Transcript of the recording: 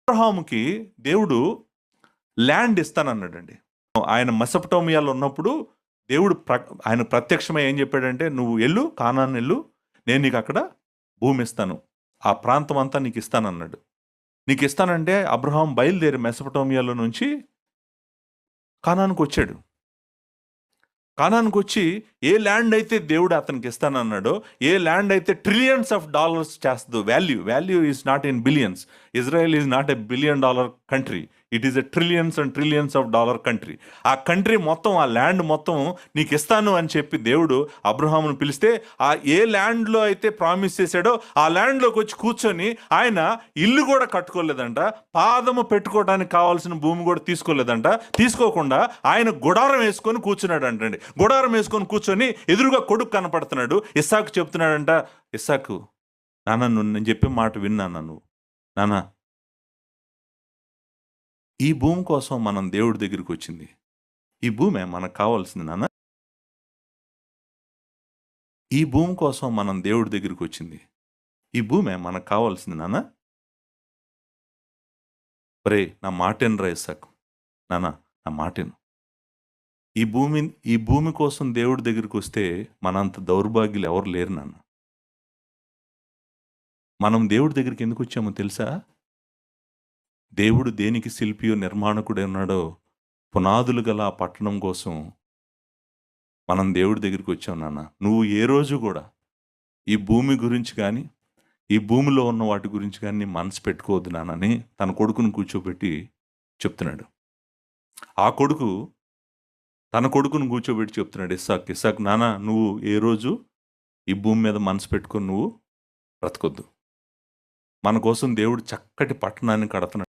అబ్రహాముకి దేవుడు ల్యాండ్ ఇస్తానన్నాడండి. ఆయన మెసొపొటేమియాలో ఉన్నప్పుడు దేవుడు ఆయన ప్రత్యక్షమై ఏం చెప్పాడంటే, నువ్వు వెళ్ళు, కానాను వెళ్ళు, నేను నీకు అక్కడ భూమి ఇస్తాను, ఆ ప్రాంతం అంతా నీకు ఇస్తానన్నాడు. నీకు ఇస్తానంటే అబ్రహాం బయలుదేరి మెసొపొటేమియాలో నుంచి కానానుకు వచ్చాడు. కానానుకు వచ్చి ఏ ల్యాండ్ అయితే దేవుడు అతనికి ఇస్తానన్నాడో, ఏ ల్యాండ్ అయితే ట్రిలియన్స్ ఆఫ్ డాలర్స్ చేస్తుందో, value is not in billions. Israel is not a $1 billion country, it is a trillions and trillions of dollar country. ఆ కంట్రీ మొత్తం, ఆ ల్యాండ్ మొత్తం నీకు ఇస్తాను అని చెప్పి దేవుడు అబ్రహామును పిలిస్తే, ఆ ఏ ల్యాండ్లో అయితే ప్రామిస్ చేశాడో ఆ ల్యాండ్లోకి వచ్చి కూర్చొని ఆయన ఇల్లు కూడా కట్టుకోలేదంట, పాదము పెట్టుకోవడానికి కావాల్సిన భూమి కూడా తీసుకోలేదంట. తీసుకోకుండా ఆయన గుడారం వేసుకొని కూర్చున్నాడు అంటండి. గుడారం వేసుకొని కూర్చొని ఎదురుగా కొడుకు కనపడుతున్నాడు. ఇస్సాకు చెప్తున్నాడంట, ఇస్సాకు, నాన్న నువ్వు నేను చెప్పే మాట విన్నాను, నువ్వు నాన్న, ఈ భూమి కోసం మనం దేవుడి దగ్గరికి వచ్చింది. ఈ భూమే మనకు కావాల్సింది నాన్న. ఈ భూమి కోసం మనం దేవుడి దగ్గరికి వచ్చింది. ఈ భూమే మనకు కావాల్సింది నాన్న. రే నా మాటేను రా ఇస్సాకు, నాన్న నా మాటేను. ఈ భూమి కోసం దేవుడి దగ్గరికి వస్తే మనంత దౌర్భాగ్యులు ఎవరు లేరు నాన్న. మనం దేవుడి దగ్గరికి ఎందుకు వచ్చామో తెలుసా? దేవుడు దేనికి శిల్పియో నిర్మాణకుడే ఉన్నాడో, పునాదులు గల ఆ పట్టణం కోసం మనం దేవుడి దగ్గరికి వచ్చాం నాన్న. నువ్వు ఏ రోజు కూడా ఈ భూమి గురించి కానీ, ఈ భూమిలో ఉన్న వాటి గురించి కానీ నీ మనసు పెట్టుకోవద్దు నాన్నని తన కొడుకును కూర్చోబెట్టి చెప్తున్నాడు. ఆ కొడుకు తన కొడుకును కూర్చోబెట్టి చెప్తున్నాడు, ఇస్సాక్ నాన్న, నువ్వు ఏ రోజు ఈ భూమి మీద మనసు పెట్టుకొని నువ్వు బ్రతకొద్దు. మన కోసం దేవుడు చక్కటి పట్టణాన్ని కడుతున్నాడు.